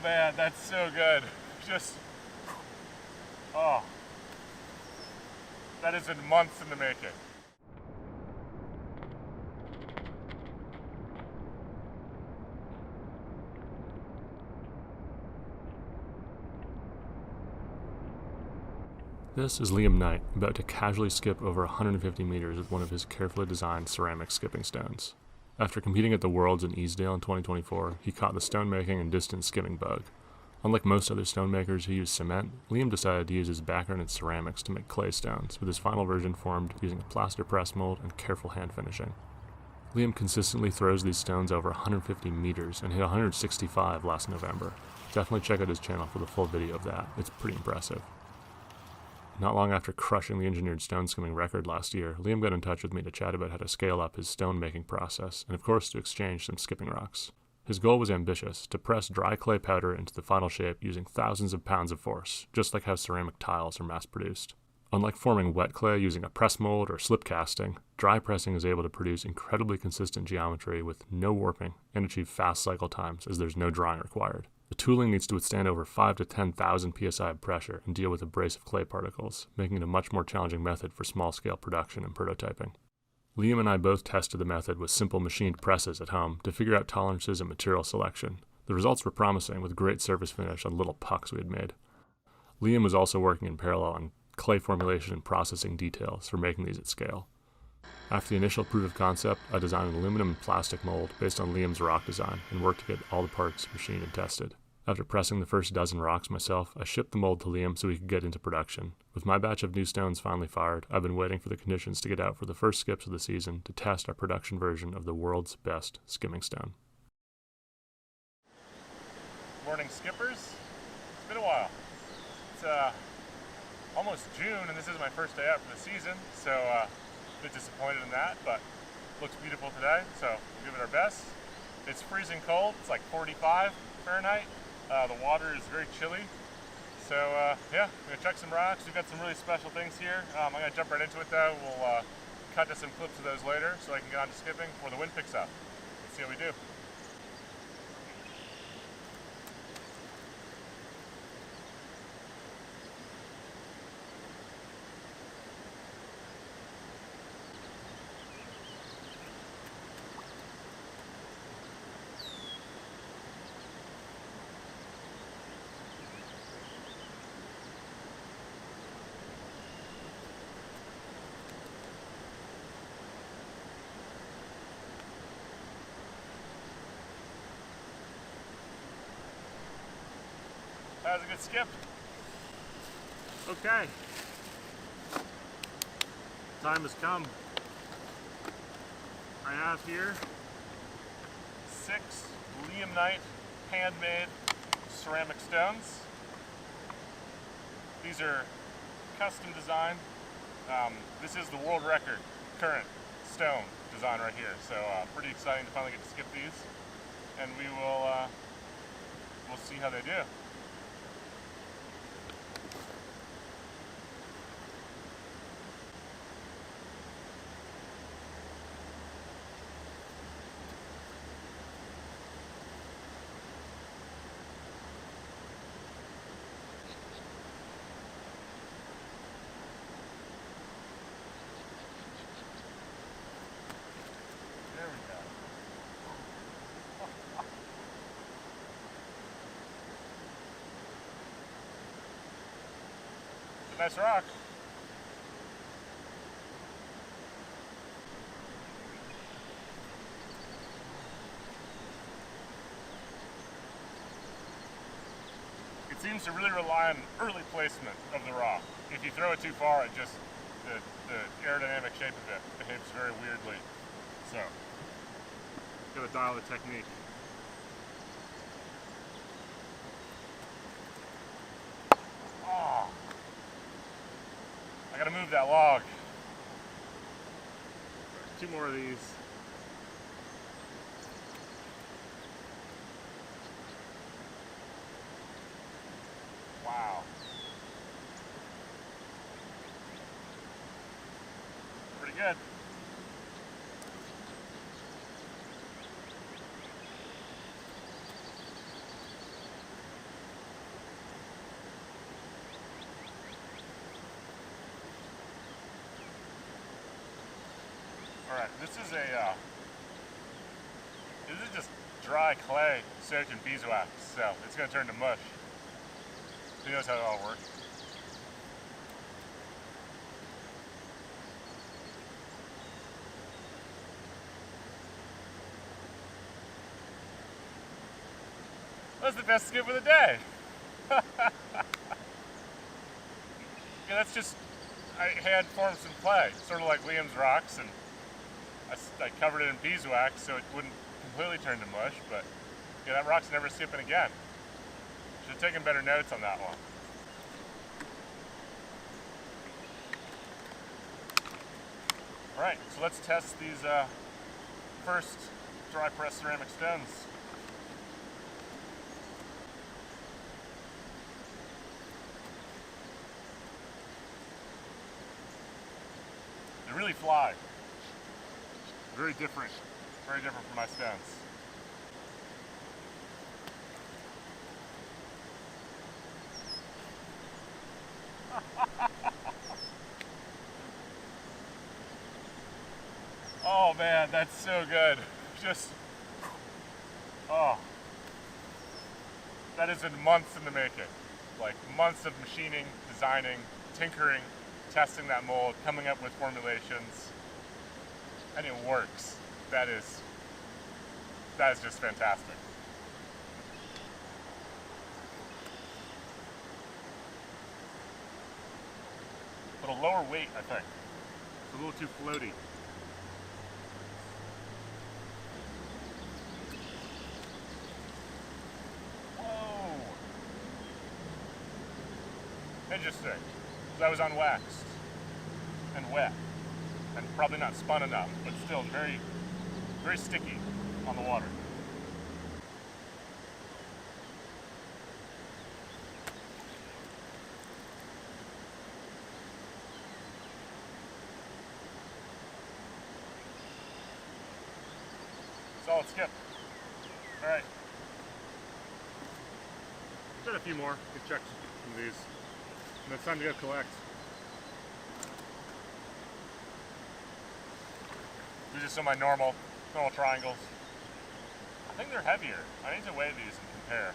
man, that's so good. Just, oh, that has been months in the making. This is Liam Knight, about to casually skip over 150 meters with one of his carefully designed ceramic skipping stones. After competing at the Worlds in Easdale in 2024, he caught the stonemaking and distance skimming bug. Unlike most other stonemakers who use cement, Liam decided to use his background in ceramics to make clay stones, with his final version formed using a plaster press mold and careful hand finishing. Liam consistently throws these stones over 150 meters and hit 165 last November. Definitely check out his channel for the full video of that, it's pretty impressive. Not long after crushing the engineered stone skimming record last year, Liam got in touch with me to chat about how to scale up his stone making process, and of course to exchange some skipping rocks. His goal was ambitious, to press dry clay powder into the final shape using thousands of pounds of force, just like how ceramic tiles are mass produced. Unlike forming wet clay using a press mold or slip casting, dry pressing is able to produce incredibly consistent geometry with no warping and achieve fast cycle times as there's no drying required. The tooling needs to withstand over 5,000 to 10,000 psi of pressure and deal with abrasive clay particles, making it a much more challenging method for small-scale production and prototyping. Liam and I both tested the method with simple machined presses at home to figure out tolerances and material selection. The results were promising, with great surface finish on little pucks we had made. Liam was also working in parallel on clay formulation and processing details for making these at scale. After the initial proof of concept, I designed an aluminum and plastic mold based on Liam's rock design and worked to get all the parts machined and tested. After pressing the first dozen rocks myself, I shipped the mold to Liam so we could get into production. With my batch of new stones finally fired, I've been waiting for the conditions to get out for the first skips of the season to test our production version of the world's best skimming stone. Morning skippers, it's been a while. It's almost June and this is my first day out for the season, so a bit disappointed in that, but looks beautiful today, so we'll give it our best. It's freezing cold, it's like 45 Fahrenheit. The water is very chilly, so yeah, I'm gonna check some rocks. We've got some really special things here. I'm gonna jump right into it though. We'll cut to some clips of those later so I can get on to skipping before the wind picks up. Let's see how we do. That was a good skip. Okay. Time has come. I have here 6 Liam Knight handmade ceramic stones. These are custom designed. This is the world record current stone design right here. So pretty exciting to finally get to skip these. And we will we'll see how they do. Nice rock. It seems to really rely on early placement of the rock. If you throw it too far, it just, the aerodynamic shape of it behaves very weirdly. So, gotta dial the technique. I gotta move that log. 2 more of these. Wow. Pretty good. Alright, this is just dry clay soaked in beeswax, so it's going to turn to mush. Who knows how it all works. That's the best skip of the day. Yeah, that's just, I had formed some clay, sort of like Liam's rocks, and I covered it in beeswax so it wouldn't completely turn to mush, but yeah, that rock's never skipping again. Should have taken better notes on that one. Alright, so let's test these first dry press ceramic stones. They really fly. Very different from my stones. Oh man, that's so good. Just, oh. That has been months in the making. Like months of machining, designing, tinkering, testing that mold, coming up with formulations, and it works. That is just fantastic. But a lower weight, I think. It's a little too floaty. Whoa! Interesting. That was unwaxed and wet, and probably not spun enough, but still very, very sticky on the water. Solid skip. All right. Got a few more. You can check some of these. And it's time to go collect. These are some of my normal triangles. I think they're heavier. I need to weigh these and compare.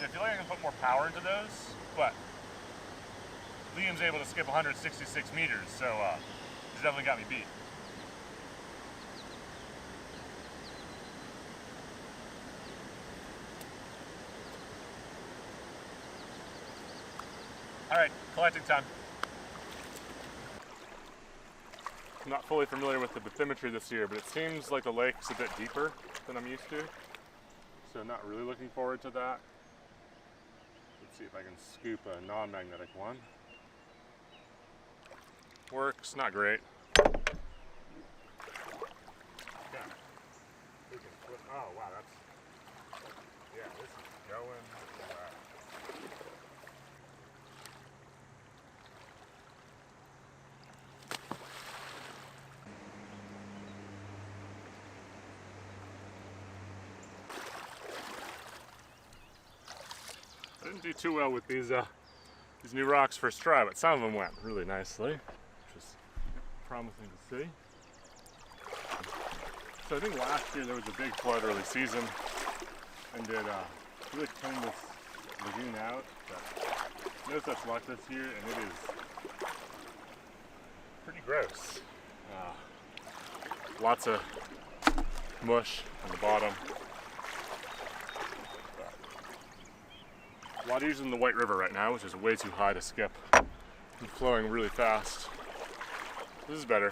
Yeah, I feel like I can put more power into those, but Liam's able to skip 166 meters, so he's definitely got me beat. All right, collecting time. I'm not fully familiar with the bathymetry this year, but it seems like the lake's a bit deeper than I'm used to, so not really looking forward to that. Let's see if I can scoop a non-magnetic one. Works, not great. Okay. We can flip. Oh wow, yeah, this is going. Wow. I didn't do too well with these new rocks first try, but some of them went really nicely, which is promising to see. So I think last year there was a big flood early season, and it really cleaned this lagoon out, but no such luck this year, and it is pretty gross. Lots of mush on the bottom. A lot easier than the White River right now, which is way too high to skip and flowing really fast. This is better.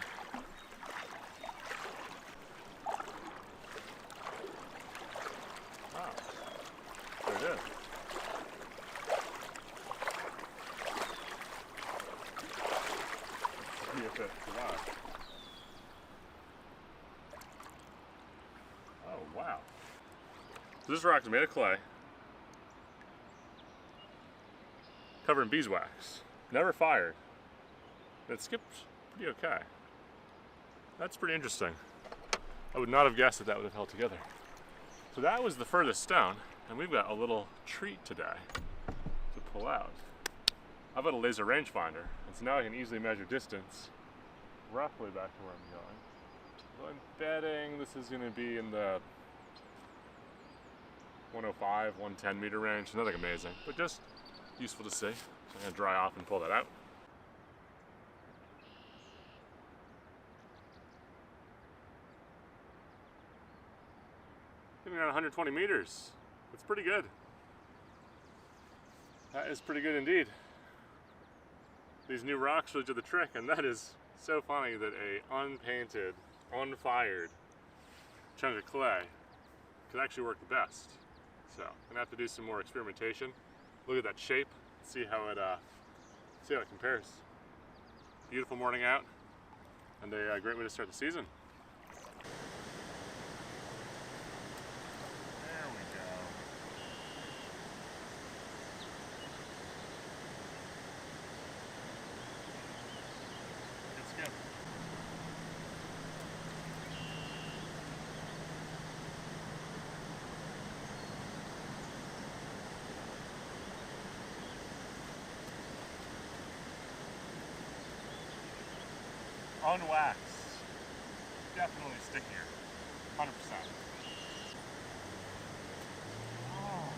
Wow, there it is. Let's see if it survives. Oh wow. So this rock is made of clay, covered in beeswax, never fired. It skips pretty okay. That's pretty interesting. I would not have guessed that that would have held together. So that was the furthest stone. And we've got a little treat today to pull out. I've got a laser rangefinder, and so now I can easily measure distance roughly back to where I'm going. So I'm betting this is going to be in the 105, 110 meter range. Nothing amazing, but just useful to see. So I'm going to dry off and pull that out. Getting around 120 meters. That's pretty good. That is pretty good indeed. These new rocks really do the trick, and that is so funny that a unpainted, unfired chunk of clay could actually work the best. So I'm gonna have to do some more experimentation. Look at that shape, see how it compares. Beautiful morning out, and a great way to start the season. There we go. Good skip. Unwaxed. Definitely stickier. 100%. Oh.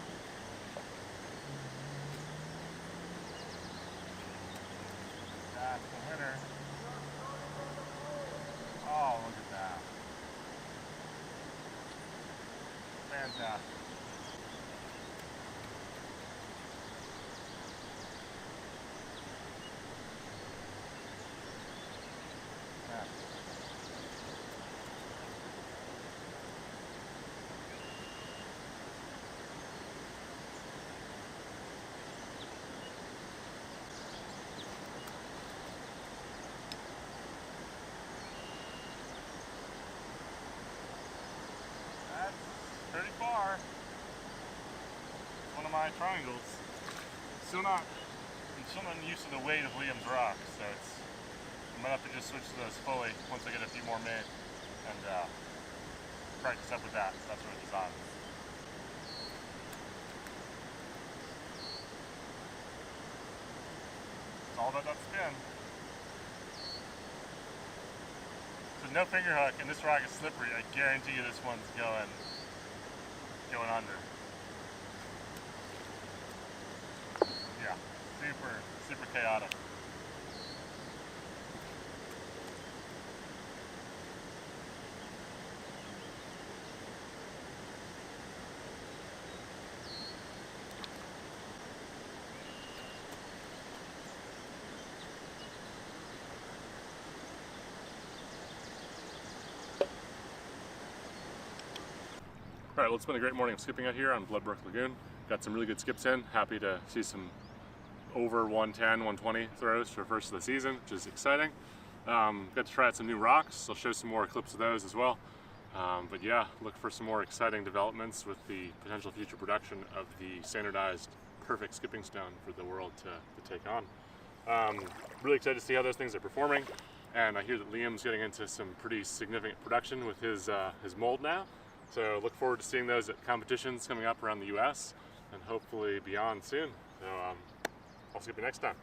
That's the winner. Oh, look at that. Fantastic. Yeah. That's pretty far. It's one of my triangles. I'm still not used to the weight of Liam's rocks, so I might have to just switch to those fully once I get a few more made and practice up with that. That's what it's on. It's all about that spin. So no finger hook, and this rock is slippery. I guarantee you this one's going under. Yeah, super chaotic. All right, well, it's been a great morning of skipping out here on Bloodbrook Lagoon. Got some really good skips in. Happy to see some over 110, 120 throws for first of the season, which is exciting. Got to try out some new rocks. I'll show some more clips of those as well. But yeah, look for some more exciting developments with the potential future production of the standardized perfect skipping stone for the world to take on. Really excited to see how those things are performing. And I hear that Liam's getting into some pretty significant production with his mold now. So look forward to seeing those at competitions coming up around the US and hopefully beyond soon. So I'll skip you next time.